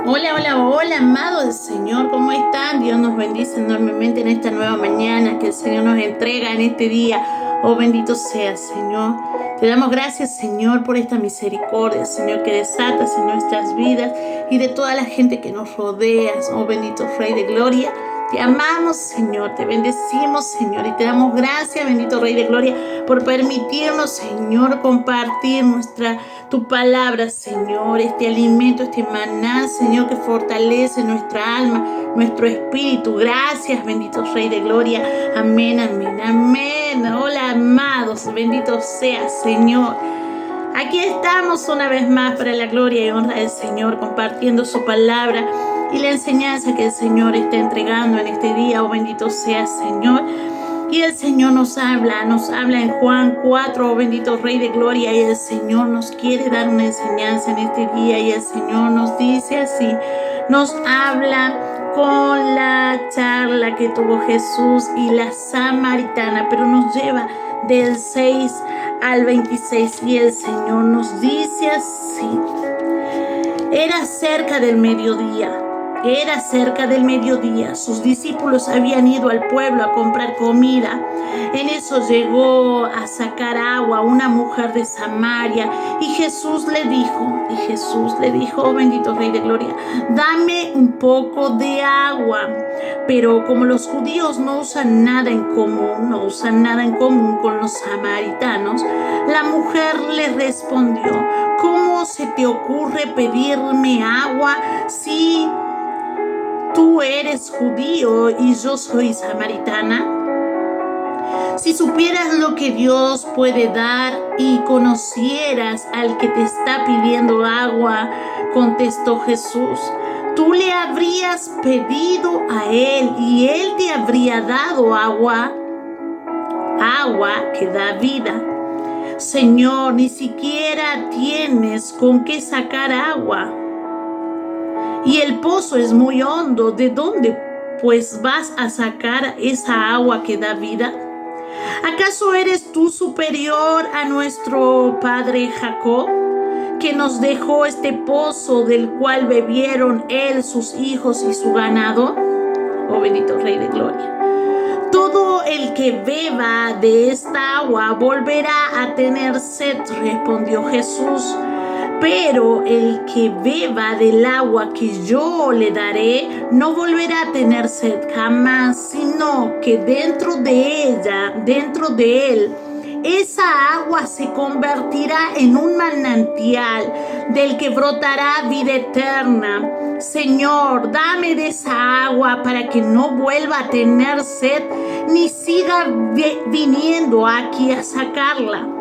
Hola, hola, hola, amado del Señor, ¿cómo están? Dios nos bendice enormemente en esta nueva mañana que el Señor nos entrega en este día. Oh, bendito sea, Señor. Te damos gracias, Señor, por esta misericordia, Señor, que desatas en nuestras vidas y de toda la gente que nos rodea. Oh, bendito Rey de Gloria. Te amamos, Señor, te bendecimos, Señor, y te damos gracias, bendito Rey de Gloria, por permitirnos, Señor, compartir tu palabra, Señor, este alimento, este maná, Señor, que fortalece nuestra alma, nuestro espíritu. Gracias, bendito Rey de Gloria. Amén, amén, amén. Hola, amados, bendito sea, Señor. Aquí estamos una vez más para la gloria y honra del Señor, compartiendo su palabra y la enseñanza que el Señor está entregando en este día. Oh, bendito sea, Señor. Y el Señor nos habla en Juan 4, oh bendito Rey de Gloria, y el Señor nos quiere dar una enseñanza en este día, y el Señor nos dice así, nos habla con la charla que tuvo Jesús y la samaritana, pero nos lleva del 6 al 26, y el Señor nos dice así, era cerca del mediodía. Era cerca del mediodía, sus discípulos habían ido al pueblo a comprar comida. En eso llegó a sacar agua una mujer de Samaria y Jesús le dijo, oh bendito Rey de Gloria, dame un poco de agua. Pero como los judíos no usan nada en común con los samaritanos, la mujer le respondió, ¿cómo se te ocurre pedirme agua si tú eres judío y yo soy samaritana? Si supieras lo que Dios puede dar y conocieras al que te está pidiendo agua, contestó Jesús, tú le habrías pedido a él y él te habría dado agua que da vida. Señor, ni siquiera tienes con qué sacar agua. Y el pozo es muy hondo. ¿De dónde pues vas a sacar esa agua que da vida? ¿Acaso eres tú superior a nuestro padre Jacob, que nos dejó este pozo del cual bebieron él, sus hijos y su ganado? Oh bendito Rey de Gloria. Todo el que beba de esta agua volverá a tener sed, respondió Jesús. Pero el que beba del agua que yo le daré no volverá a tener sed jamás, sino que dentro de él, esa agua se convertirá en un manantial del que brotará vida eterna. Señor, dame de esa agua para que no vuelva a tener sed ni siga viniendo aquí a sacarla.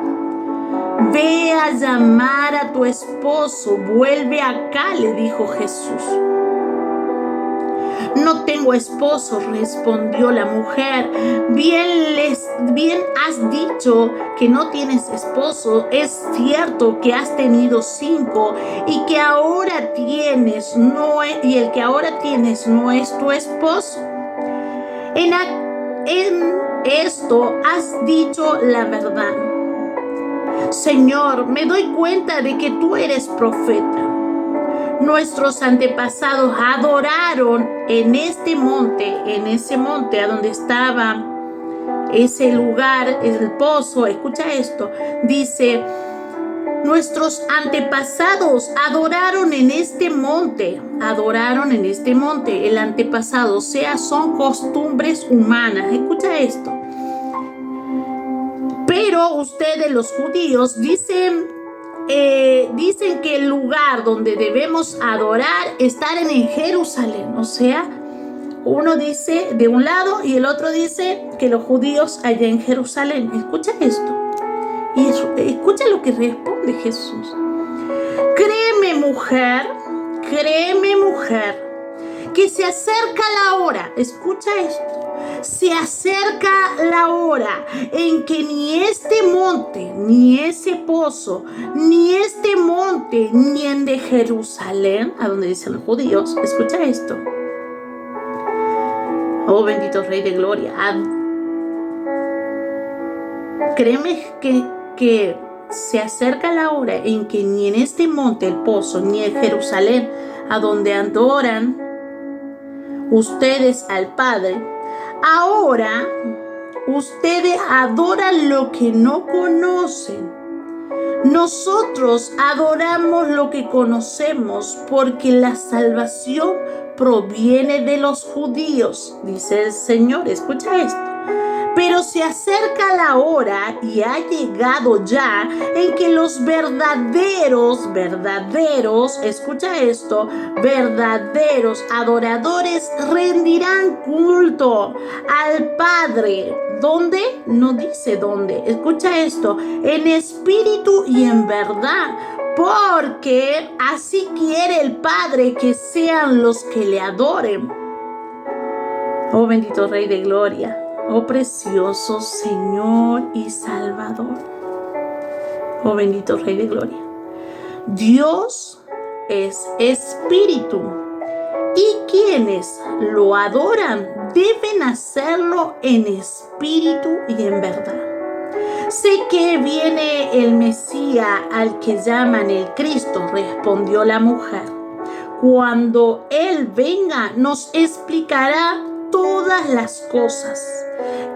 Ve a llamar a tu esposo, vuelve acá, le dijo Jesús. No tengo esposo, respondió la mujer. Bien has dicho que no tienes esposo. Es cierto que has tenido 5 y que ahora tienes y el que ahora tienes no es tu esposo. En esto has dicho la verdad. Señor, me doy cuenta de que tú eres profeta. Nuestros antepasados adoraron en ese monte a donde estaba ese lugar, el pozo. Escucha esto, dice, nuestros antepasados adoraron en este monte, el antepasado, o sea, son costumbres humanas. Escucha esto. Pero ustedes, los judíos, dicen que el lugar donde debemos adorar está en Jerusalén. O sea, uno dice de un lado y el otro dice que los judíos allá en Jerusalén. Escucha esto. Y escucha lo que responde Jesús. Créeme, mujer, que se acerca la hora. Escucha esto. Se acerca la hora en que ni este monte, ni ese pozo, ni este monte, ni en de Jerusalén, a donde dicen los judíos, escucha esto. Oh bendito Rey de Gloria. Créeme que se acerca la hora en que ni en este monte, el pozo, ni en Jerusalén, a donde adoran ustedes al Padre, ahora ustedes adoran lo que no conocen. Nosotros adoramos lo que conocemos porque la salvación proviene de los judíos, dice el Señor. Escucha esto. Pero se acerca la hora y ha llegado ya en que los verdaderos, escucha esto, verdaderos adoradores rendirán culto al Padre. ¿Dónde? No dice dónde. Escucha esto, en espíritu y en verdad. Porque así quiere el Padre que sean los que le adoren. Oh bendito Rey de Gloria. Oh precioso Señor y Salvador. Oh bendito Rey de Gloria. Dios es espíritu y quienes lo adoran deben hacerlo en espíritu y en verdad. Sé que viene el Mesías al que llaman el Cristo, respondió la mujer. Cuando Él venga nos explicará todas las cosas.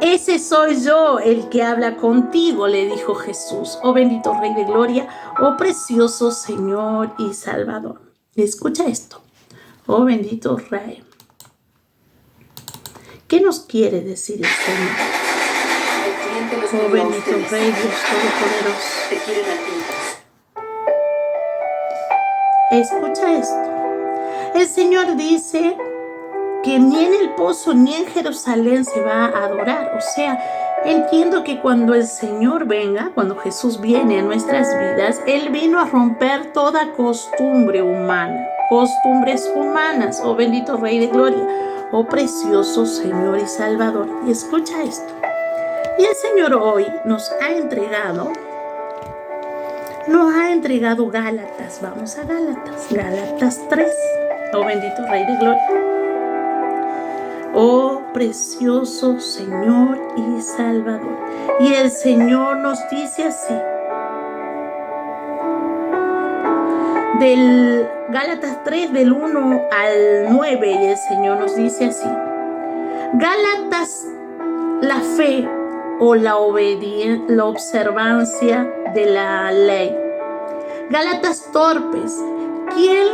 Ese soy yo el que habla contigo, le dijo Jesús. Oh bendito Rey de Gloria, oh precioso Señor y Salvador. Escucha esto. Oh bendito Rey. ¿Qué nos quiere decir el Señor? Oh bendito Rey, Dios Todopoderoso. Escucha esto. El Señor dice que ni en el pozo ni en Jerusalén se va a adorar. O sea, entiendo que cuando el Señor venga, cuando Jesús viene a nuestras vidas, Él vino a romper toda costumbre humana, costumbres humanas. Oh bendito Rey de Gloria, oh precioso Señor y Salvador. Y escucha esto. Y el Señor hoy nos ha entregado Gálatas. Vamos a Gálatas 3. Oh bendito Rey de Gloria. Oh precioso Señor y Salvador. Y el Señor nos dice así. Del Gálatas 3, del 1 al 9, y el Señor nos dice así. Gálatas, la fe o la observancia de la ley. Gálatas torpes, ¿quién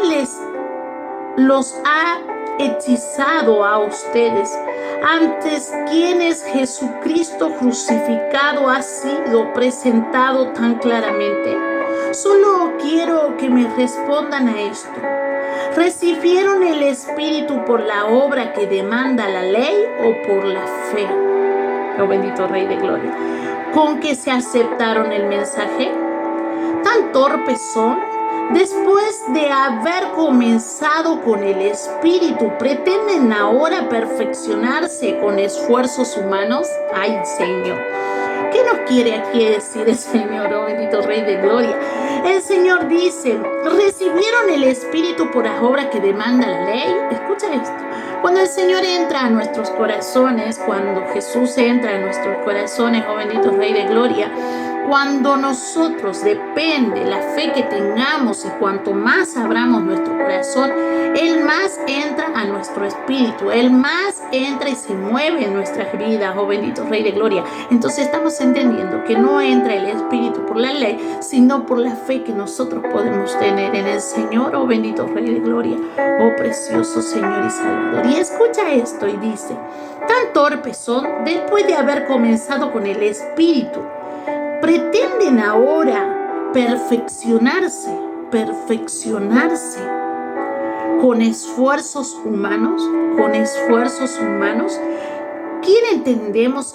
los ha hechizado a ustedes? Antes quienes Jesucristo crucificado ha sido presentado tan claramente. Solo quiero que me respondan a esto. ¿Recibieron el Espíritu por la obra que demanda la ley o por la fe? Oh bendito Rey de Gloria. ¿Con que se aceptaron el mensaje? ¿Tan torpes son? Después de haber comenzado con el Espíritu, ¿pretenden ahora perfeccionarse con esfuerzos humanos? ¡Ay, Señor! ¿Qué nos quiere aquí decir el Señor, oh bendito Rey de Gloria? El Señor dice, ¿recibieron el Espíritu por la obra que demanda la ley? Escucha esto. Cuando el Señor entra a nuestros corazones, cuando Jesús entra a nuestros corazones, oh bendito Rey de Gloria, cuando nosotros, depende la fe que tengamos y cuanto más abramos nuestro corazón, Él más entra a nuestro espíritu, Él más entra y se mueve en nuestras vidas, oh bendito Rey de Gloria. Entonces estamos entendiendo que no entra el Espíritu por la ley, sino por la fe que nosotros podemos tener en el Señor, oh bendito Rey de Gloria, oh precioso Señor y Salvador. Y escucha esto y dice, tan torpes son después de haber comenzado con el Espíritu. ¿Pretenden ahora perfeccionarse con esfuerzos humanos? ¿Quién entendemos?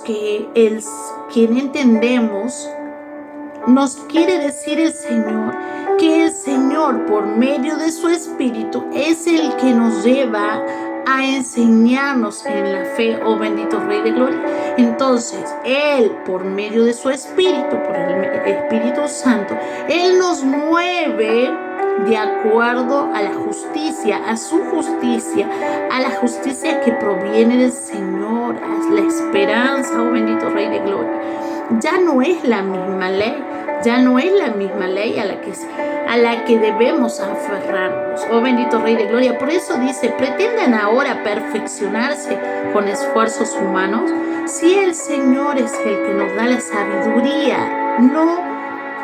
Nos quiere decir el Señor que el Señor por medio de su Espíritu es el que nos lleva a enseñarnos en la fe, oh bendito Rey de Gloria. Entonces, Él, por medio de su Espíritu, por el Espíritu Santo, Él nos mueve de acuerdo a la justicia, a su justicia, a la justicia que proviene del Señor, a la esperanza, oh bendito Rey de Gloria. Ya no es la misma ley. Ya no es la misma ley a la que debemos aferrarnos. Oh bendito Rey de Gloria. Por eso dice, ¿pretenden ahora perfeccionarse con esfuerzos humanos? Si el Señor es el que nos da la sabiduría, no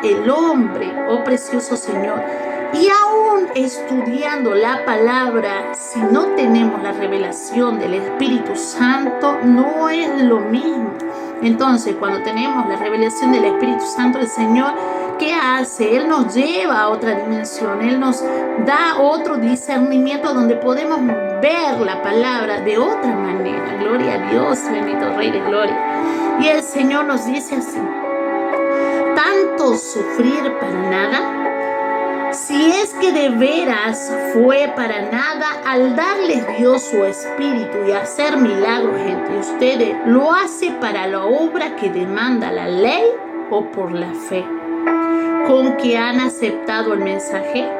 el hombre, oh precioso Señor. Y aún estudiando la palabra, si no tenemos la revelación del Espíritu Santo, no es lo mismo. Entonces, cuando tenemos la revelación del Espíritu Santo del Señor, ¿qué hace? Él nos lleva a otra dimensión, Él nos da otro discernimiento donde podemos ver la palabra de otra manera. Gloria a Dios, bendito Rey de Gloria. Y el Señor nos dice así, ¿tanto sufrir para nada? Si es que de veras fue para nada, al darles Dios su Espíritu y hacer milagros entre ustedes, ¿lo hace para la obra que demanda la ley o por la fe con que han aceptado el mensaje?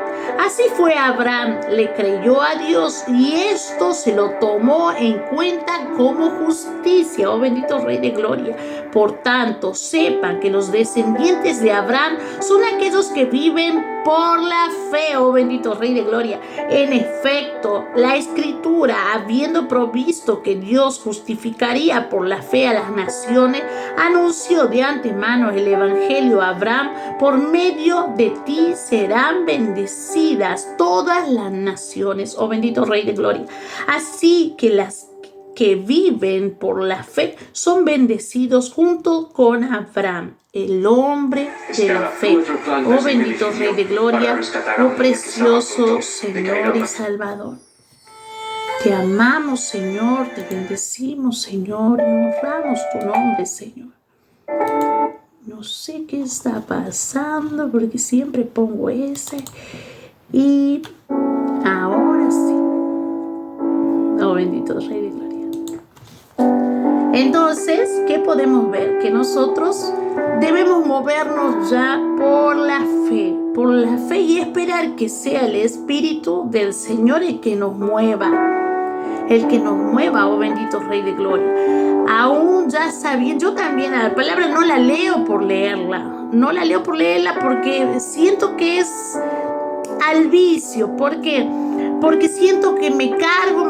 Así fue Abraham, le creyó a Dios y esto se lo tomó en cuenta como justicia. Oh bendito Rey de Gloria. Por tanto, sepan que los descendientes de Abraham son aquellos que viven por la fe. Oh bendito Rey de Gloria. En efecto, la Escritura, habiendo provisto que Dios justificaría por la fe a las naciones, anunció de antemano el Evangelio a Abraham: por medio de ti serán bendecidas todas las naciones. Oh bendito Rey de Gloria. Así que las que viven por la fe son bendecidos junto con Abraham, el hombre de la fe. Oh bendito Rey de Gloria, oh precioso Señor y Salvador. Te amamos, Señor, te bendecimos, Señor, y honramos tu nombre, Señor. No sé qué está pasando porque siempre pongo ese. Y ahora sí. Oh bendito Rey de Gloria. Entonces, ¿qué podemos ver? Que nosotros debemos movernos ya por la fe y esperar que sea el Espíritu del Señor el que nos mueva. Oh bendito Rey de Gloria. Aún ya sabiendo, yo también a la palabra no la leo por leerla. No la leo por leerla porque siento que es al vicio. ¿Por qué? Porque siento que me cargo.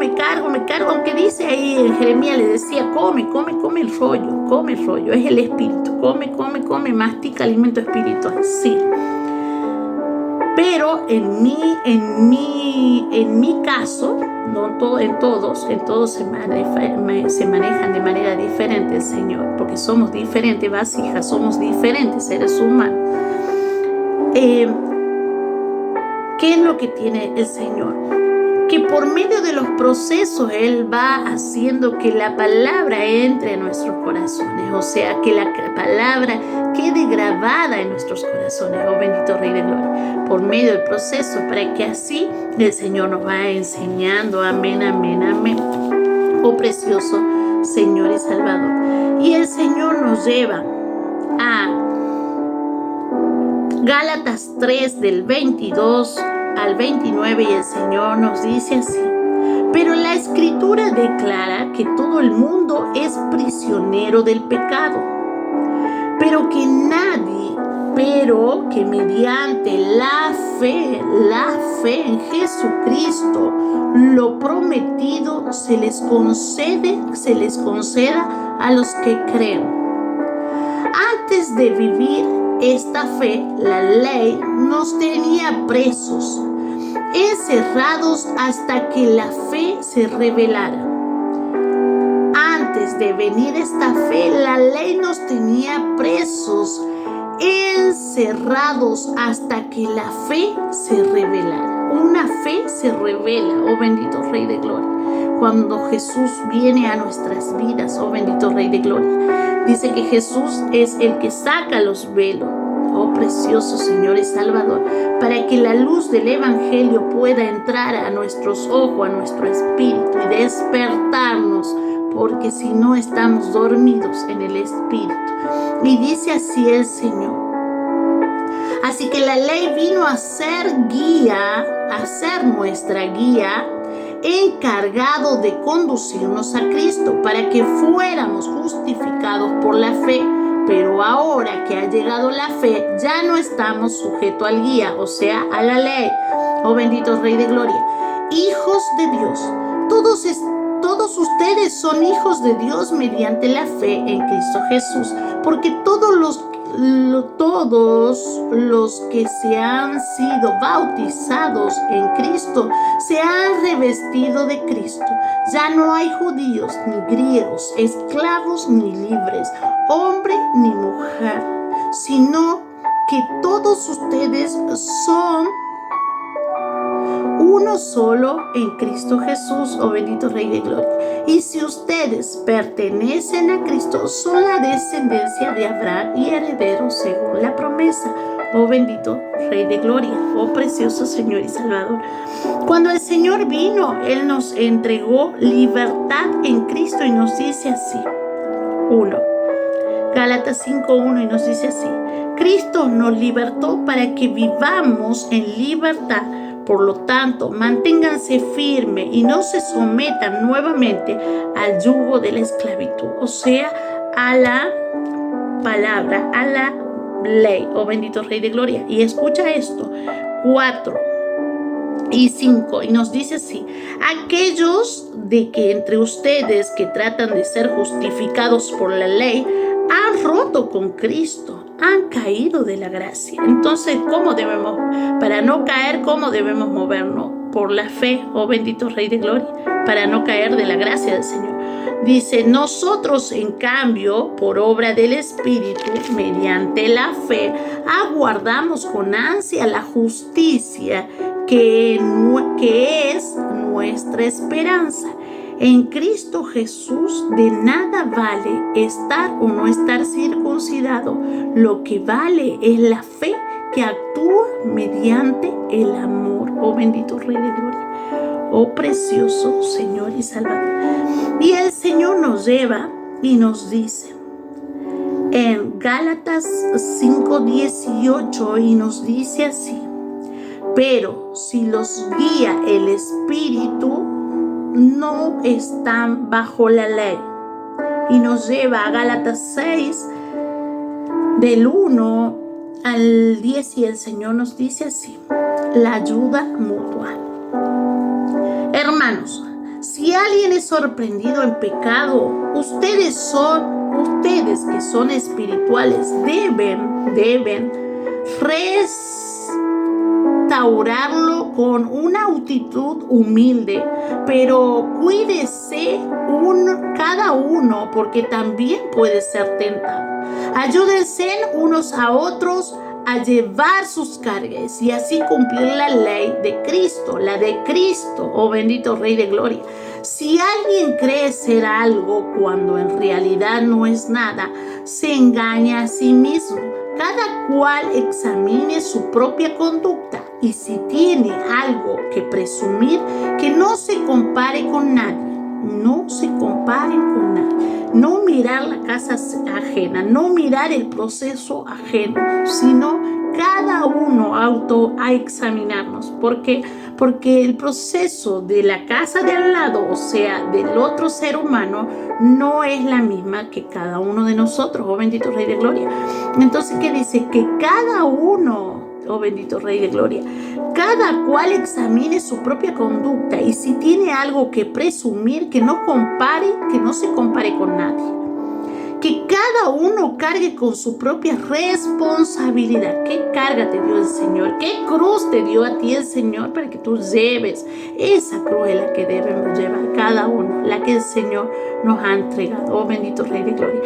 Aunque dice ahí en Jeremías, le decía, come el rollo. Es el espíritu. Come, mastica alimento espiritual. Sí. Pero en mi caso, no en todos se manejan de manera diferente el Señor, porque somos diferentes vasijas, somos diferentes seres humanos. ¿Qué es lo que tiene el Señor? Que por medio de los procesos Él va haciendo que la palabra entre en nuestros corazones, o sea, que la palabra quede grabada en nuestros corazones, oh bendito Rey de Gloria, por medio del proceso, para que así el Señor nos va enseñando. Amén, amén, amén. Oh precioso Señor y Salvador. Y el Señor nos lleva a Gálatas 3 del 22 al 29 y el Señor nos dice así: pero la Escritura declara que todo el mundo es prisionero del pecado, pero que mediante la fe en Jesucristo, lo prometido se les conceda a los que creen. Antes de vivir esta fe, la ley nos tenía presos, encerrados hasta que la fe se revelara. Antes de venir esta fe, la ley nos tenía presos, encerrados hasta que la fe se revelara. Una fe se revela, oh bendito Rey de Gloria, cuando Jesús viene a nuestras vidas, oh bendito Rey de Gloria. Dice que Jesús es el que saca los velos, oh precioso Señor y Salvador, para que la luz del Evangelio pueda entrar a nuestros ojos, a nuestro espíritu y despertarnos, porque si no estamos dormidos en el espíritu. Y dice así el Señor: así que la ley vino a ser guía, a ser nuestra guía, encargado de conducirnos a Cristo, para que fuéramos justificados por la fe. Pero ahora que ha llegado la fe, ya no estamos sujetos al guía, o sea, a la ley. Oh bendito Rey de Gloria. Hijos de Dios. Todos ustedes son hijos de Dios mediante la fe en Cristo Jesús. Porque todos los que se han sido bautizados en Cristo se han revestido de Cristo. Ya no hay judíos ni griegos, esclavos ni libres, hombre ni mujer, sino que todos ustedes son uno solo en Cristo Jesús, oh bendito Rey de Gloria. Y si ustedes pertenecen a Cristo, son la descendencia de Abraham y herederos según la promesa, oh bendito Rey de Gloria, oh precioso Señor y Salvador. Cuando el Señor vino, Él nos entregó libertad en Cristo y nos dice así. 1. Gálatas 5:1 y nos dice así. Cristo nos libertó para que vivamos en libertad. Por lo tanto, manténganse firmes y no se sometan nuevamente al yugo de la esclavitud, o sea, a la palabra, a la ley, oh bendito Rey de Gloria. Y escucha esto, 4 y 5, y nos dice así. Aquellos de que entre ustedes que tratan de ser justificados por la ley, han roto con Cristo, han caído de la gracia. Entonces, para no caer, cómo debemos movernos? Por la fe, oh bendito Rey de Gloria, para no caer de la gracia del Señor. Dice, nosotros en cambio, por obra del Espíritu, mediante la fe, aguardamos con ansia la justicia que es nuestra esperanza. En Cristo Jesús de nada vale estar o no estar circuncidado. Lo que vale es la fe que actúa mediante el amor. Oh bendito Rey de Gloria. Oh precioso Señor y Salvador. Y el Señor nos lleva y nos dice en Gálatas 5:18 y nos dice así. Pero si los guía el Espíritu, no están bajo la ley. Y nos lleva a Gálatas 6, del 1 al 10, y el Señor nos dice así: la ayuda mutua. Hermanos, si alguien es sorprendido en pecado, ustedes que son espirituales deben restaurarlo con una actitud humilde, pero cuídese cada uno, porque también puede ser tentado. Ayúdense unos a otros a llevar sus cargas y así cumplir la ley de Cristo, oh bendito Rey de Gloria. Si alguien cree ser algo cuando en realidad no es nada, se engaña a sí mismo. Cada cual examine su propia conducta, y si tiene algo que presumir, que no se compare con nadie. No se comparen con nadie. No mirar la casa ajena, no mirar el proceso ajeno, sino cada uno a examinarnos. ¿Por qué? Porque el proceso de la casa de al lado, o sea, del otro ser humano, no es la misma que cada uno de nosotros, oh bendito Rey de Gloria. Entonces, ¿qué dice? Que cada uno, oh bendito Rey de Gloria, cada cual examine su propia conducta, y si tiene algo que presumir, que no se compare con nadie. Que cada uno cargue con su propia responsabilidad. ¿Qué carga te dio el Señor? ¿Qué cruz te dio a ti el Señor para que tú lleves? Esa cruz es la que debemos llevar cada uno, la que el Señor nos ha entregado. Oh bendito Rey de Gloria.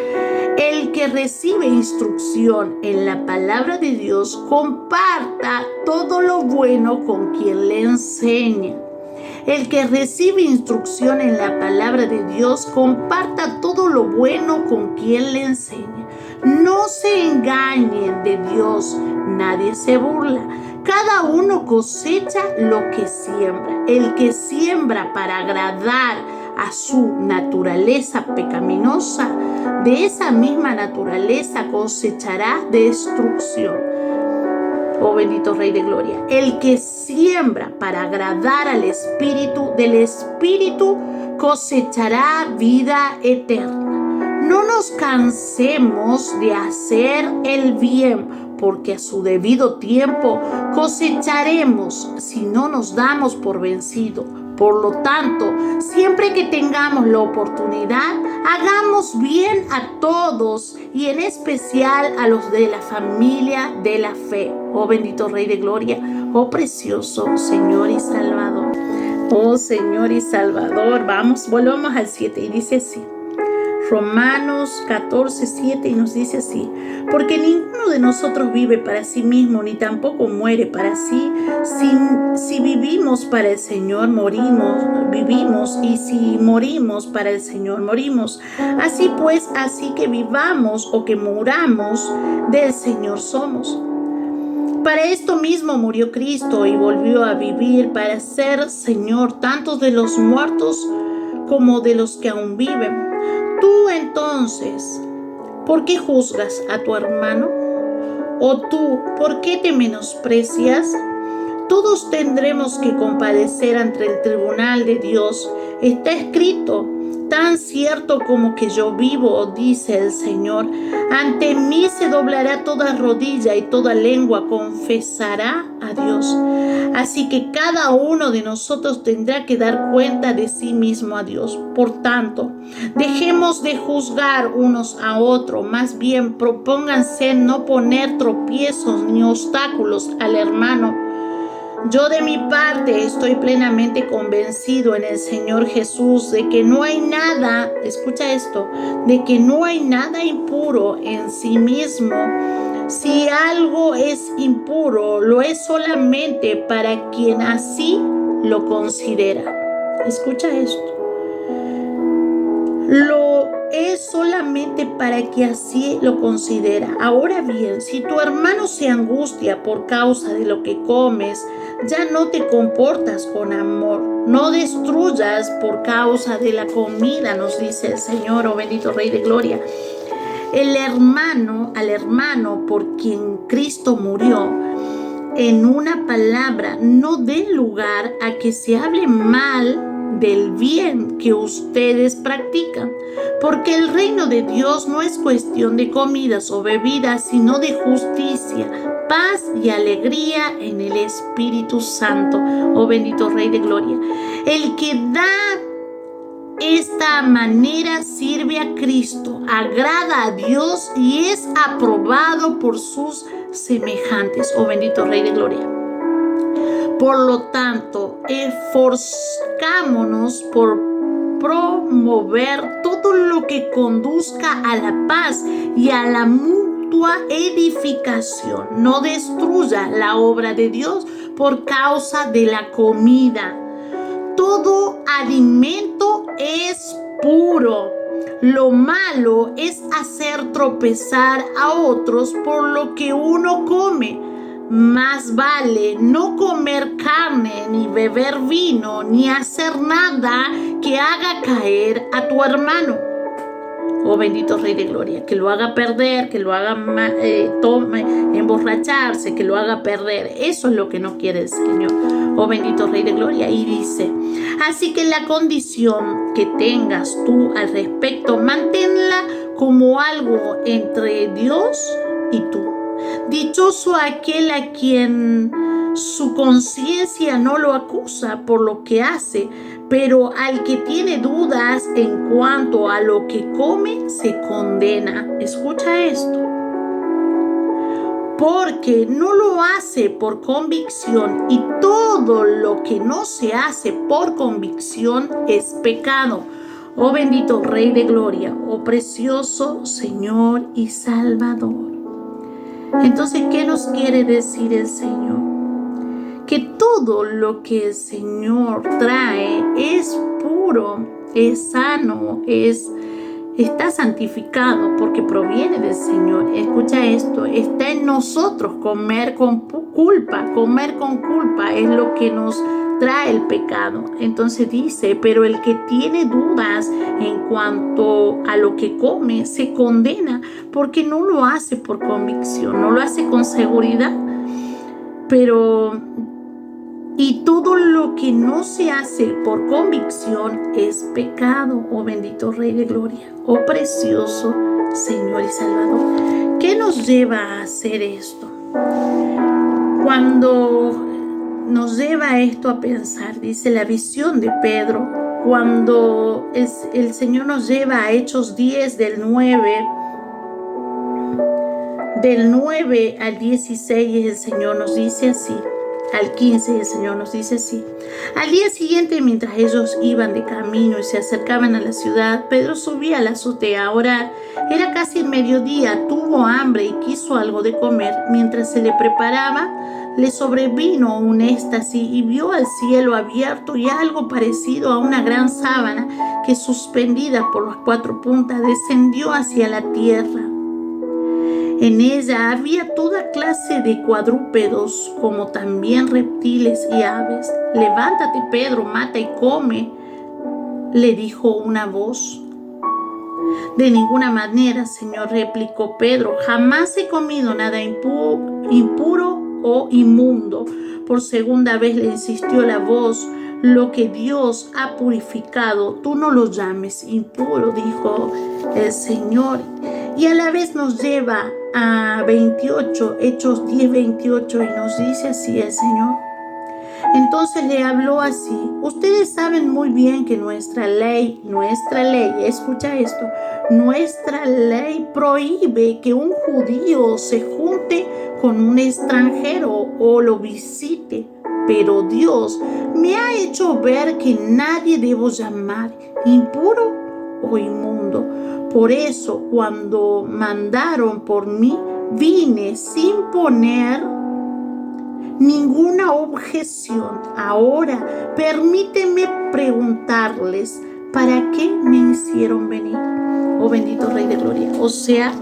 El que recibe instrucción en la palabra de Dios, comparta todo lo bueno con quien le enseña. El que recibe instrucción en la palabra de Dios, comparta todo lo bueno con quien le enseña. No se engañen de Dios, nadie se burla. Cada uno cosecha lo que siembra. El que siembra para agradar a su naturaleza pecaminosa, de esa misma naturaleza cosechará destrucción. Oh bendito Rey de Gloria. El que siembra para agradar al Espíritu, del Espíritu cosechará vida eterna. No nos cansemos de hacer el bien, porque a su debido tiempo cosecharemos si no nos damos por vencido. Por lo tanto, siempre que tengamos la oportunidad, hagamos bien a todos y en especial a los de la familia de la fe. Oh bendito Rey de Gloria, oh precioso Señor y Salvador. Oh Señor y Salvador, volvamos al 7 y dice así. Romanos 14:7 y nos dice así: porque ninguno de nosotros vive para sí mismo, ni tampoco muere para sí. Si vivimos para el Señor, vivimos, y si morimos para el Señor, morimos. Así pues, así que vivamos o que muramos, del Señor somos. Para esto mismo murió Cristo y volvió a vivir para ser Señor tanto de los muertos como de los que aún viven. Tú entonces, ¿por qué juzgas a tu hermano? ¿O tú, por qué te menosprecias? Todos tendremos que comparecer ante el tribunal de Dios. Está escrito: tan cierto como que yo vivo, dice el Señor, ante mí se doblará toda rodilla y toda lengua confesará a Dios. Así que cada uno de nosotros tendrá que dar cuenta de sí mismo a Dios. Por tanto, dejemos de juzgar unos a otros, más bien propónganse no poner tropiezos ni obstáculos al hermano. Yo de mi parte estoy plenamente convencido en el Señor Jesús de que no hay nada, escucha esto, de que no hay nada impuro en sí mismo. Si algo es impuro, lo es solamente para quien así lo considera. Escucha esto. Lo es solamente para que así lo considera. Ahora bien, si tu hermano se angustia por causa de lo que comes, ya no te comportas con amor. No destruyas por causa de la comida, nos dice el Señor, oh bendito Rey de Gloria. Al hermano por quien Cristo murió, en una palabra, no den lugar a que se hable mal del bien que ustedes practican, porque el reino de Dios no es cuestión de comidas o bebidas, sino de justicia, paz y alegría en el Espíritu Santo. Oh bendito Rey de Gloria. El que da esta manera sirve a Cristo, agrada a Dios y es aprobado por sus semejantes. Oh bendito Rey de Gloria. Por lo tanto, esforcémonos por promover todo lo que conduzca a la paz y a la mutua edificación. No destruya la obra de Dios por causa de la comida. Todo alimento es puro. Lo malo es hacer tropezar a otros por lo que uno come. Más vale no comer carne, ni beber vino, ni hacer nada que haga caer a tu hermano. Oh bendito Rey de Gloria, que lo haga perder, que lo haga emborracharse, que lo haga perder. Eso es lo que no quiere el Señor. Oh bendito Rey de Gloria. Y dice: así que la condición que tengas tú al respecto, manténla como algo entre Dios y tú. Dichoso aquel a quien su conciencia no lo acusa por lo que hace, pero al que tiene dudas en cuanto a lo que come, se condena. Escucha esto. Porque no lo hace por convicción, y todo lo que no se hace por convicción es pecado. Oh bendito Rey de Gloria, oh precioso Señor y Salvador. Entonces, ¿qué nos quiere decir el Señor? Que todo lo que el Señor trae es puro, es sano, está santificado porque proviene del Señor. Escucha esto, está en nosotros comer con culpa. Comer con culpa es lo que nos trae el pecado. Entonces dice: pero el que tiene dudas en cuanto a lo que come, se condena porque no lo hace por convicción, no lo hace con seguridad. Pero Y todo lo que no se hace por convicción es pecado, oh bendito Rey de Gloria, oh precioso Señor y Salvador. ¿Qué nos lleva a hacer esto? Cuando nos lleva esto a pensar, dice la visión de Pedro, cuando el Señor nos lleva a Hechos 10 del 9 al 16, el Señor nos dice así. Al 15 el Señor nos dice así: al día siguiente, mientras ellos iban de camino y se acercaban a la ciudad, Pedro subía a la azotea a orar. Era casi el mediodía, tuvo hambre y quiso algo de comer. Mientras se le preparaba, le sobrevino un éxtasis y vio al cielo abierto y algo parecido a una gran sábana que, suspendida por las 4 puntas, descendió hacia la tierra. En ella había toda clase de cuadrúpedos, como también reptiles y aves. Levántate, Pedro, mata y come, le dijo una voz. De ninguna manera, Señor, replicó Pedro, jamás he comido nada impuro o inmundo. Por segunda vez le insistió la voz: lo que Dios ha purificado, tú no lo llames impuro, dijo el Señor. Y a la vez nos lleva a 28, Hechos 10:28, y nos dice así el Señor. Entonces le habló así: ustedes saben muy bien que nuestra ley, escucha esto, nuestra ley prohíbe que un judío se junte con un extranjero o lo visite. Pero Dios me ha hecho ver que nadie debo llamar impuro o inmundo. Por eso, cuando mandaron por mí, vine sin poner ninguna objeción. Ahora, permíteme preguntarles, ¿para qué me hicieron venir? Oh bendito Rey de Gloria. O sea,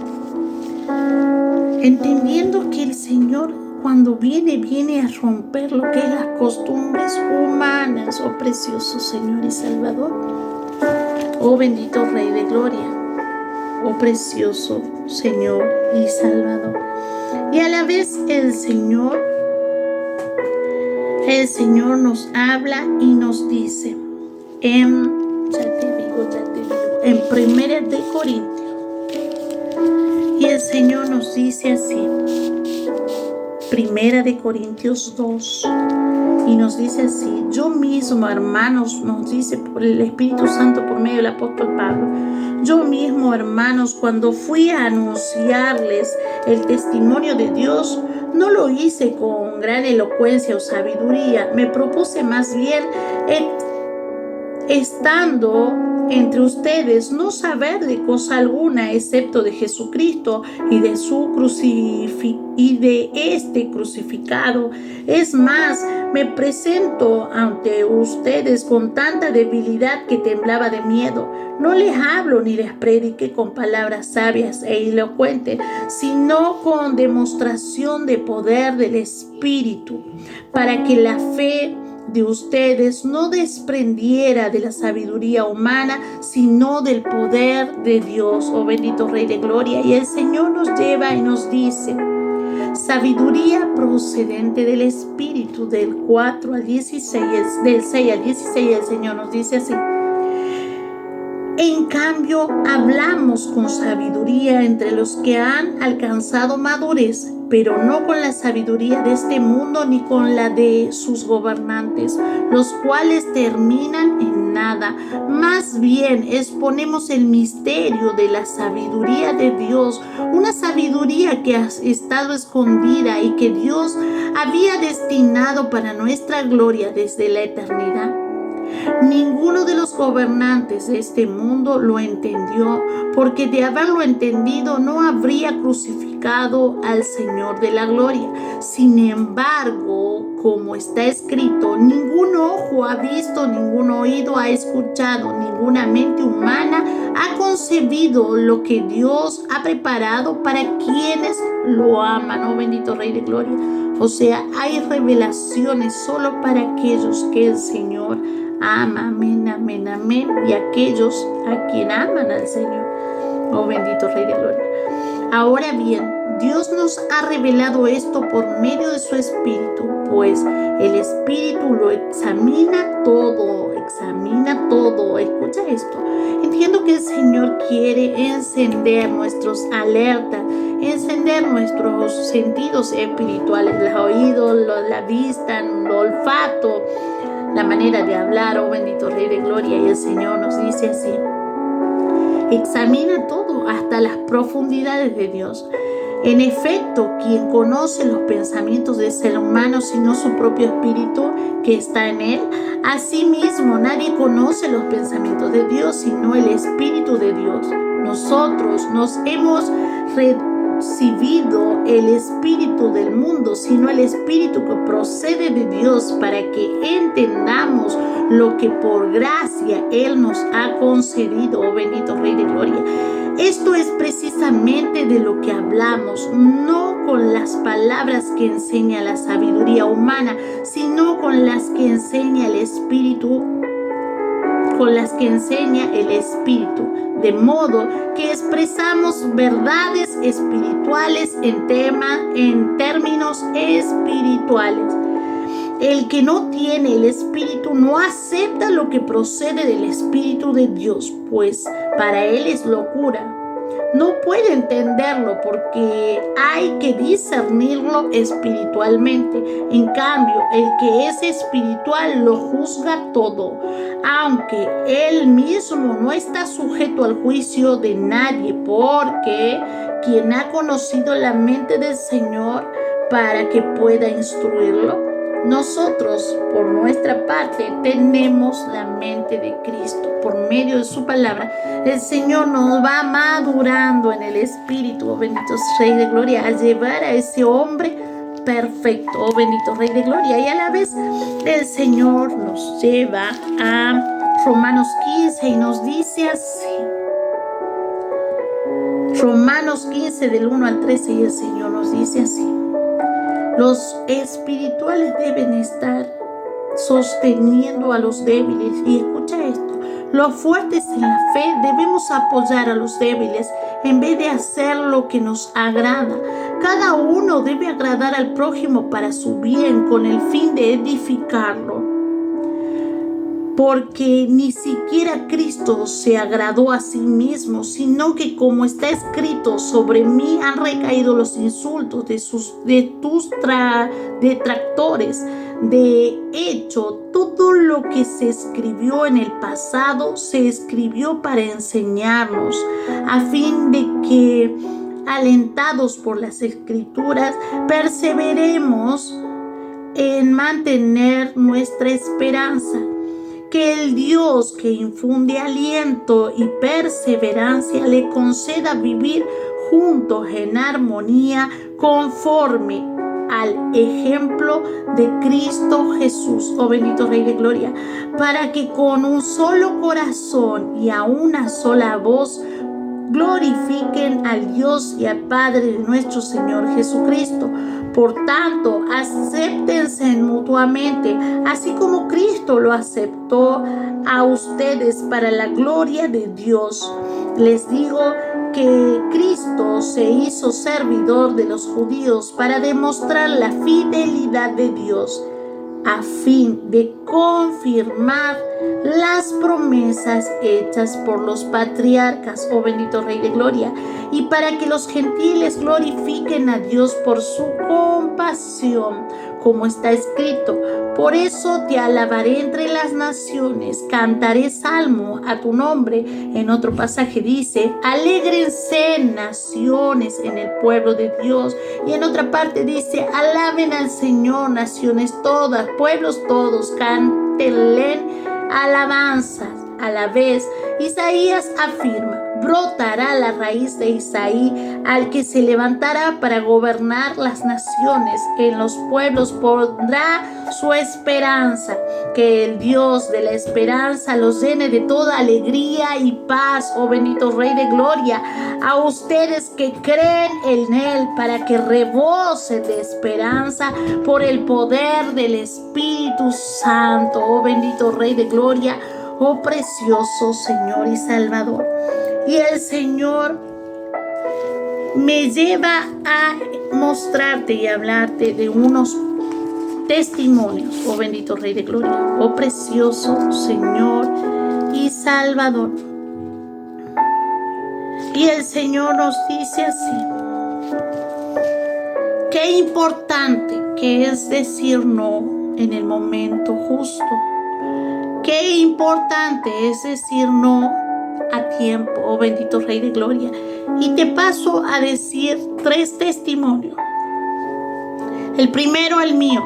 entendiendo que el Señor, cuando viene a romper lo que es las costumbres humanas, oh precioso Señor y Salvador, oh bendito Rey de Gloria, oh precioso Señor y Salvador. Y a la vez el Señor nos habla y nos dice en 1 de Corintios, y el Señor nos dice así, 1 de Corintios 2, y nos dice así: yo mismo, hermanos, nos dice por el Espíritu Santo por medio del apóstol Pablo, yo mismo, hermanos, cuando fui a anunciarles el testimonio de Dios, no lo hice con gran elocuencia o sabiduría. Me propuse más bien, estando entre ustedes, no saber de cosa alguna excepto de Jesucristo y de este crucificado. Es más, me presento ante ustedes con tanta debilidad que temblaba de miedo. No les hablo ni les prediqué con palabras sabias e elocuentes, sino con demostración de poder del Espíritu, para que la fe de ustedes no desprendiera de la sabiduría humana, sino del poder de Dios, oh bendito Rey de Gloria. Y el Señor nos lleva y nos dice: sabiduría procedente del Espíritu. Del 4 al 16, del 6 al 16, el Señor nos dice así: en cambio, hablamos con sabiduría entre los que han alcanzado madurez, pero no con la sabiduría de este mundo ni con la de sus gobernantes, los cuales terminan en nada. Más bien exponemos el misterio de la sabiduría de Dios, una sabiduría que ha estado escondida y que Dios había destinado para nuestra gloria desde la eternidad. Ninguno de los gobernantes de este mundo lo entendió, porque de haberlo entendido no habría crucificado al Señor de la gloria. Sin embargo, como está escrito, ningún ojo ha visto, ningún oído ha escuchado, ninguna mente humana ha concebido lo que Dios ha preparado para quienes lo aman. Oh bendito Rey de Gloria. O sea, hay revelaciones solo para aquellos que el Señor ama. Amén, amén, amén. Y aquellos a quien aman al Señor. Oh bendito Rey de Gloria. Ahora bien, Dios nos ha revelado esto por medio de su Espíritu, pues el Espíritu lo examina todo. Escucha esto. Entiendo que el Señor quiere encender nuestros alertas, encender nuestros sentidos espirituales, los oídos, la vista, el olfato, la manera de hablar, oh bendito Rey de Gloria. Y el Señor nos dice así: examina todo hasta las profundidades de Dios. En efecto, quien conoce los pensamientos del ser humano sino su propio espíritu que está en él? Asimismo, nadie conoce los pensamientos de Dios sino el Espíritu de Dios. Nosotros nos hemos recibido el espíritu del mundo, sino el Espíritu que procede de Dios, para que entendamos lo que por gracia Él nos ha concedido, oh bendito Rey de Gloria. Esto es precisamente de lo que hablamos, no con las palabras que enseña la sabiduría humana, sino con las que enseña el Espíritu, de modo que expresamos verdades espirituales en términos espirituales. El que no tiene el Espíritu no acepta lo que procede del Espíritu de Dios, pues para él es locura. No puede entenderlo porque hay que discernirlo espiritualmente. En cambio, el que es espiritual lo juzga todo, aunque él mismo no está sujeto al juicio de nadie, porque quien ha conocido la mente del Señor para que pueda instruirlo. Nosotros, por nuestra parte, tenemos la mente de Cristo. Por medio de su palabra, el Señor nos va madurando en el Espíritu, oh bendito Rey de Gloria, a llevar a ese hombre perfecto, oh bendito Rey de Gloria. Y a la vez el Señor nos lleva a Romanos 15 y nos dice así. Romanos 15 del 1 al 13, y el Señor nos dice así: los espirituales deben estar sosteniendo a los débiles. Y escucha esto: los fuertes en la fe debemos apoyar a los débiles en vez de hacer lo que nos agrada. Cada uno debe agradar al prójimo para su bien, con el fin de edificarlo. Porque ni siquiera Cristo se agradó a sí mismo, sino que, como está escrito, sobre mí han recaído los insultos de tus detractores. De hecho, todo lo que se escribió en el pasado se escribió para enseñarnos, a fin de que, alentados por las Escrituras, perseveremos en mantener nuestra esperanza. Que el Dios que infunde aliento y perseverancia le conceda vivir juntos en armonía, conforme al ejemplo de Cristo Jesús, oh bendito Rey de Gloria, para que con un solo corazón y a una sola voz glorifiquen al Dios y al Padre de nuestro Señor Jesucristo. Por tanto, acéptense mutuamente, así como Cristo lo aceptó a ustedes para la gloria de Dios. Les digo que Cristo se hizo servidor de los judíos para demostrar la fidelidad de Dios, a fin de confirmar las promesas hechas por los patriarcas, oh bendito Rey de Gloria, y para que los gentiles glorifiquen a Dios por su compasión, como está escrito: por eso te alabaré entre las naciones, cantaré salmo a tu nombre. En otro pasaje dice: alégrense naciones en el pueblo de Dios. Y en otra parte dice: alaben al Señor naciones todas, pueblos todos, cántenle alabanzas. A la vez, Isaías afirma: brotará la raíz de Isaí, al que se levantará para gobernar las naciones. En los pueblos pondrá su esperanza. Que el Dios de la esperanza los llene de toda alegría y paz, oh bendito Rey de Gloria, a ustedes que creen en Él, para que rebosen de esperanza por el poder del Espíritu Santo, oh bendito Rey de Gloria, oh precioso Señor y Salvador. Y el Señor me lleva a mostrarte y hablarte de unos testimonios, oh bendito Rey de Gloria, oh precioso Señor y Salvador. Y el Señor nos dice así: qué importante que es decir no en el momento justo. Qué importante es decir no a tiempo, oh bendito Rey de Gloria. Y te paso a decir 3 testimonios. El primero, el mío.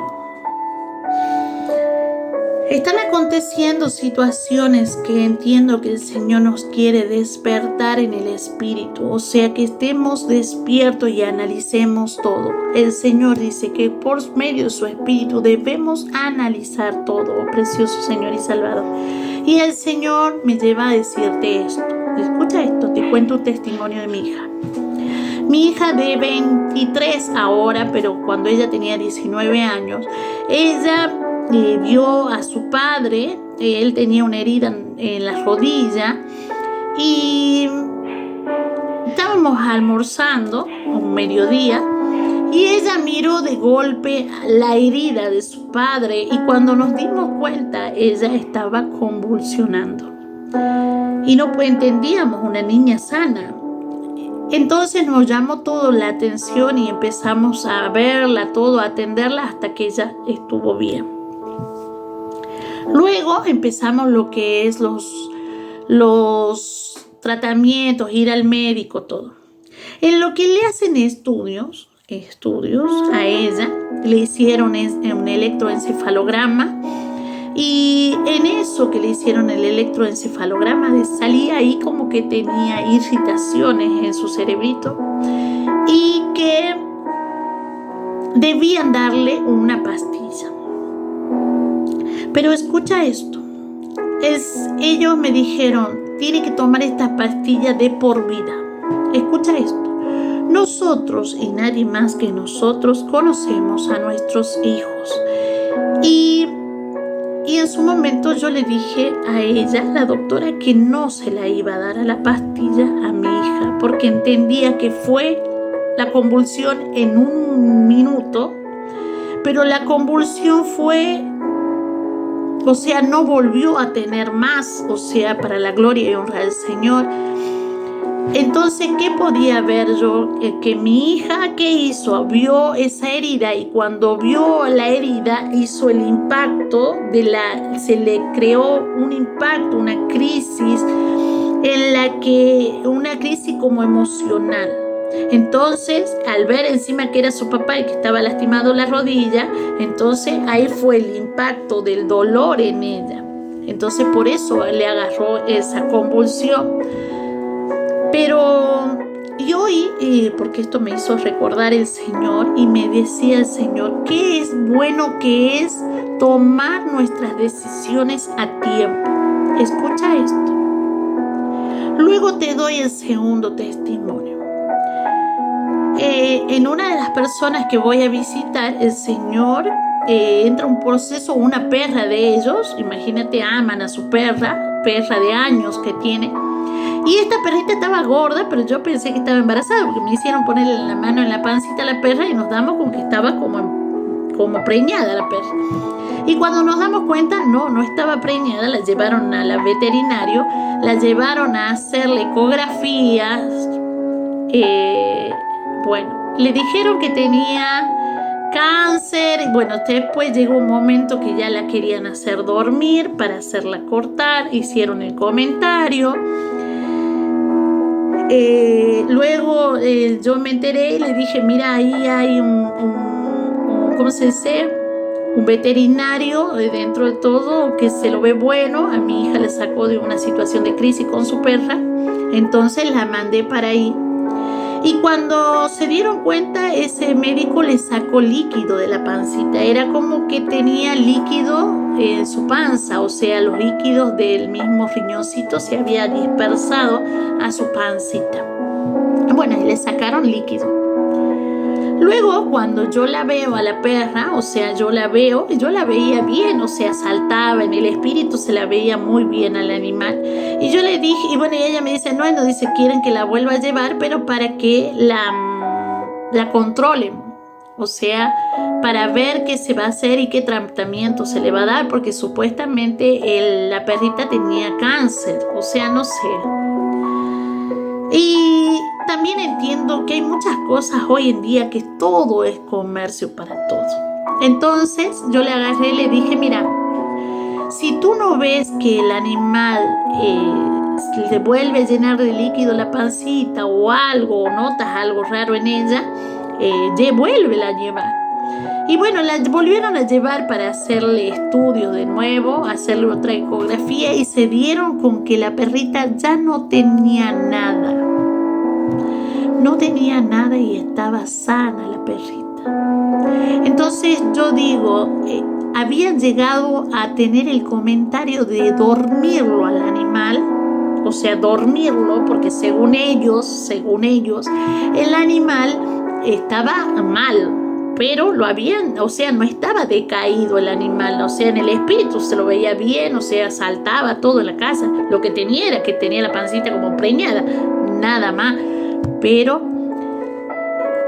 Están aconteciendo situaciones que entiendo que el Señor nos quiere despertar en el espíritu, o sea, que estemos despiertos y analicemos todo. El Señor dice que por medio de su espíritu debemos analizar todo, oh precioso Señor y Salvador. Y el Señor me lleva a decirte esto. Escucha esto, te cuento un testimonio de mi hija. Mi hija de 23 ahora, pero cuando ella tenía 19 años, ella vio a su padre. Él tenía una herida en la rodilla y estábamos almorzando un mediodía y ella miró de golpe la herida de su padre y cuando nos dimos cuenta ella estaba convulsionando y no entendíamos, una niña sana. Entonces nos llamó todo la atención y empezamos a verla todo, a atenderla hasta que ella estuvo bien. Luego empezamos lo que es los tratamientos, ir al médico, todo. En lo que le hacen estudios a ella, le hicieron un electroencefalograma y en eso que le hicieron el electroencefalograma salía ahí como que tenía irritaciones en su cerebrito y que debían darle una pastilla. Pero escucha esto, ellos me dijeron, tiene que tomar esta pastilla de por vida. Escucha esto, nosotros y nadie más que nosotros conocemos a nuestros hijos. Y en su momento yo le dije a ella, la doctora, que no se la iba a dar a la pastilla a mi hija, porque entendía que fue la convulsión en un minuto, pero la convulsión fue... O sea, no volvió a tener más, o sea, para la gloria y honra del Señor. Entonces, ¿qué podía ver yo? Que mi hija, ¿qué hizo? Vio esa herida y cuando vio la herida hizo el impacto se le creó un impacto, una crisis una crisis como emocional. Entonces, al ver encima que era su papá y que estaba lastimado la rodilla, entonces ahí fue el impacto del dolor en ella. Entonces, por eso le agarró esa convulsión. Pero y hoy, porque esto me hizo recordar el Señor y me decía el Señor, qué es bueno que es tomar nuestras decisiones a tiempo. Escucha esto. Luego te doy el segundo testimonio. En una de las personas que voy a visitar, el Señor entra un proceso, una perra de ellos, imagínate, aman a su perra de años que tiene, y esta perrita estaba gorda, pero yo pensé que estaba embarazada, porque me hicieron ponerle la mano en la pancita a la perra y nos damos con que estaba como preñada la perra. Y cuando nos damos cuenta, no estaba preñada, la llevaron a la veterinario, la llevaron a hacerle ecografías, le dijeron que tenía cáncer. Bueno, después llegó un momento que ya la querían hacer dormir para hacerla cortar, hicieron el comentario. Luego yo me enteré y le dije, mira, ahí hay ¿cómo se dice? Un veterinario dentro de todo que se lo ve bueno. A mi hija le sacó de una situación de crisis con su perra, entonces la mandé para ahí. Y cuando se dieron cuenta, ese médico le sacó líquido de la pancita. Era como que tenía líquido en su panza, o sea, los líquidos del mismo riñoncito se había dispersado a su pancita. Bueno, y le sacaron líquido. Luego, cuando yo la veo a la perra, o sea, yo la veía bien, o sea, saltaba en el espíritu, se la veía muy bien al animal. Y yo le dije, y bueno, y ella me dice, no, dice, quieren que la vuelva a llevar, pero para que la controlen. O sea, para ver qué se va a hacer y qué tratamiento se le va a dar, porque supuestamente la perrita tenía cáncer, o sea, no sé. Y también entiendo que hay muchas cosas hoy en día que todo es comercio para todo. Entonces yo le agarré y le dije, mira, si tú no ves que el animal le vuelve a llenar de líquido la pancita o algo, o notas algo raro en ella, vuélvela a llevar. Y bueno, la volvieron a llevar para hacerle estudios de nuevo, hacerle otra ecografía y se dieron con que la perrita ya no tenía nada. No tenía nada y estaba sana la perrita. Entonces yo digo, habían llegado a tener el comentario de dormirlo al animal, o sea, dormirlo, porque según ellos, el animal estaba mal, pero lo habían, o sea, no estaba decaído el animal, o sea, en el espíritu se lo veía bien, o sea, saltaba todo en la casa, lo que tenía era que tenía la pancita como preñada, nada más, pero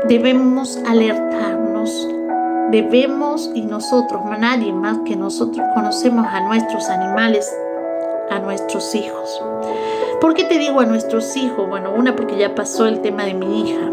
debemos alertarnos, y nosotros, nadie más que nosotros conocemos a nuestros animales, a nuestros hijos. ¿Por qué te digo a nuestros hijos? Bueno, porque ya pasó el tema de mi hija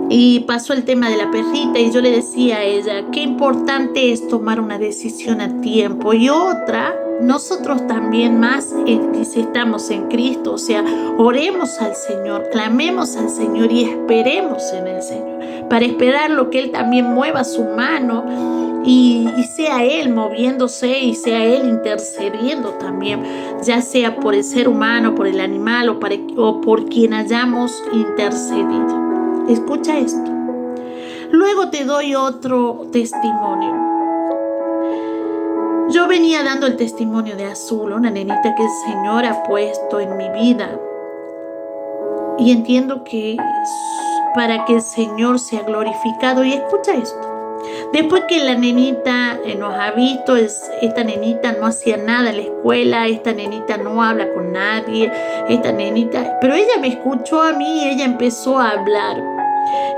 y pasó el tema de la perrita, y yo le decía a ella qué importante es tomar una decisión a tiempo, y otra, nosotros también más si estamos en Cristo, o sea, oremos al Señor, clamemos al Señor y esperemos en el Señor, para esperar lo que Él también mueva su mano y sea Él moviéndose y sea Él intercediendo también, ya sea por el ser humano, por el animal o por quien hayamos intercedido. Escucha esto. Luego te doy otro testimonio. Yo venía dando el testimonio de Azul, una nenita que el Señor ha puesto en mi vida. Y entiendo que para que el Señor sea glorificado. Y escucha esto. Después que la nenita nos ha visto, esta nenita no hacía nada en la escuela, esta nenita no habla con nadie, pero ella me escuchó a mí y ella empezó a hablar.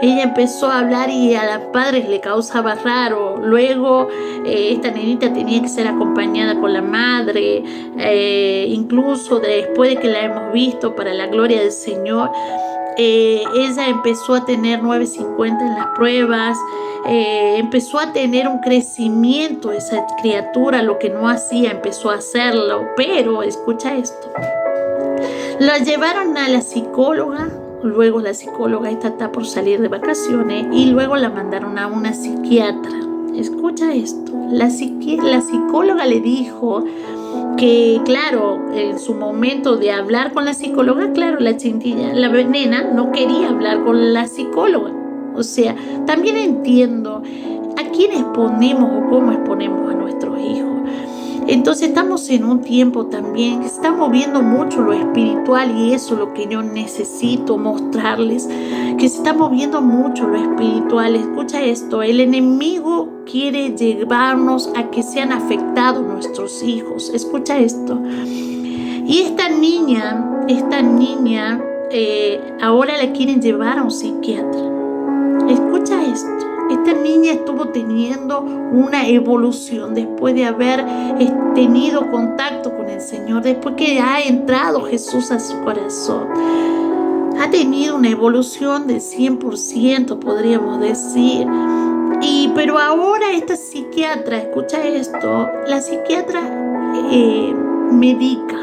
Y a los padres le causaba raro. Luego esta nenita tenía que ser acompañada con la madre, incluso después de que la hemos visto para la gloria del Señor. Ella empezó a tener 9.50 en las pruebas, empezó a tener un crecimiento esa criatura, lo que no hacía empezó a hacerlo. Pero escucha esto, la llevaron a la psicóloga. Luego la psicóloga está por salir de vacaciones y luego la mandaron a una psiquiatra. Escucha esto, la psicóloga le dijo que, claro, en su momento de hablar con la psicóloga, claro, la nena no quería hablar con la psicóloga. O sea, también entiendo a quién exponemos o cómo exponemos a nuestros hijos. Entonces estamos en un tiempo también que está moviendo mucho lo espiritual, y eso es lo que yo necesito mostrarles, que se está moviendo mucho lo espiritual. Escucha esto, el enemigo quiere llevarnos a que sean afectados nuestros hijos. Escucha esto. Y esta niña ahora la quieren llevar a un psiquiatra. Escucha esto. Esta niña estuvo teniendo una evolución después de haber tenido contacto con el Señor, después que ha entrado Jesús a su corazón. Ha tenido una evolución del 100%, podríamos decir. Pero ahora esta psiquiatra, escucha esto, la psiquiatra medica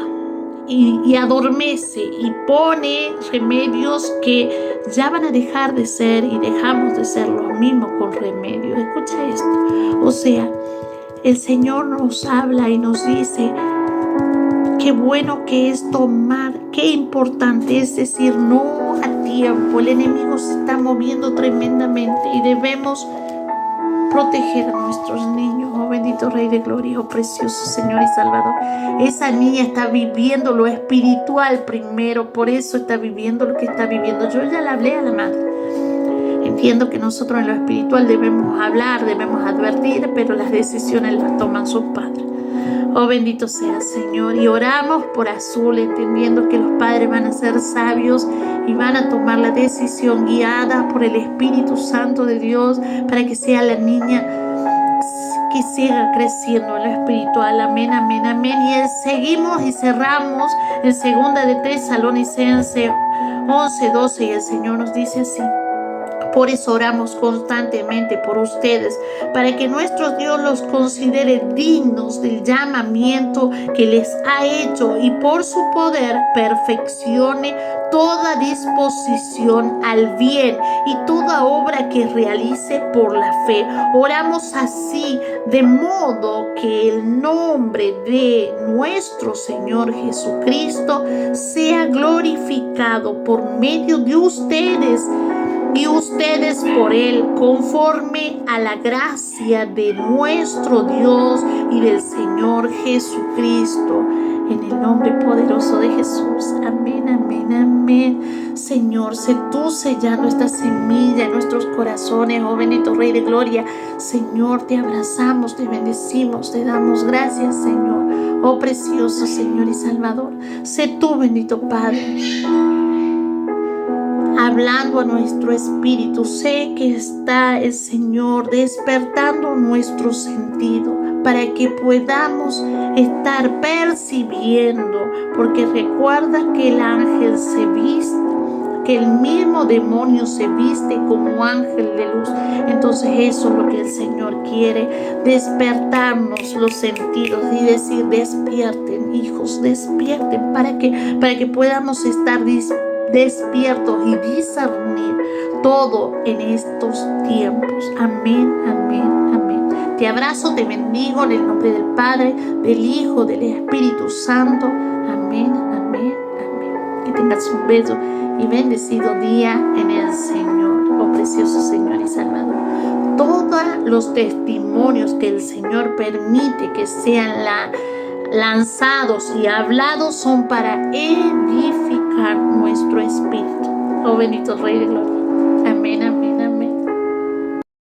y adormece y pone remedios que ya van a dejar de ser, y dejamos de ser los mismos con remedios. Escucha esto. O sea, el Señor nos habla y nos dice qué bueno que es tomar, qué importante es decir no a tiempo. El enemigo se está moviendo tremendamente y debemos proteger a nuestros niños. Oh bendito Rey de Gloria, oh precioso Señor y Salvador. Esa niña está viviendo lo espiritual primero, por eso está viviendo lo que está viviendo. Yo ya le hablé a la madre. Entiendo que nosotros en lo espiritual debemos hablar, debemos advertir, pero las decisiones las toman sus padres. Oh, bendito sea, Señor. Y oramos por Azul, entendiendo que los padres van a ser sabios y van a tomar la decisión guiada por el Espíritu Santo de Dios para que sea la niña que siga creciendo en lo espiritual. Amén, amén, amén. Y seguimos y cerramos en 2 de Tesalonicenses 11:12 y el Señor nos dice así: por eso oramos constantemente por ustedes, para que nuestro Dios los considere dignos del llamamiento que les ha hecho y por su poder perfeccione toda disposición al bien y toda obra que realice por la fe. Oramos así, de modo que el nombre de nuestro Señor Jesucristo sea glorificado por medio de ustedes y ustedes por Él, conforme a la gracia de nuestro Dios y del Señor Jesucristo. En el nombre poderoso de Jesús. Amén, amén, amén. Señor, sé tú sellando esta semilla en nuestros corazones, oh bendito Rey de Gloria. Señor, te abrazamos, te bendecimos, te damos gracias, Señor. Oh precioso Señor y Salvador. Sé tú, bendito Padre, hablando a nuestro espíritu. Sé que está el Señor despertando nuestro sentido para que podamos estar percibiendo, porque recuerda que el ángel se viste, que el mismo demonio se viste como ángel de luz. Entonces eso es lo que el Señor quiere, despertarnos los sentidos y decir: despierten, hijos, despierten, para que podamos estar despiertos y discernir todo en estos tiempos. Amén, amén, amén. Te abrazo, te bendigo en el nombre del Padre, del Hijo, del Espíritu Santo. Amén, amén, amén. Que tengas un bello y bendecido día en el Señor, oh precioso Señor y Salvador. Todos los testimonios que el Señor permite que sean lanzados y hablados son para edificar nuestro espíritu. Oh bendito Rey de Gloria.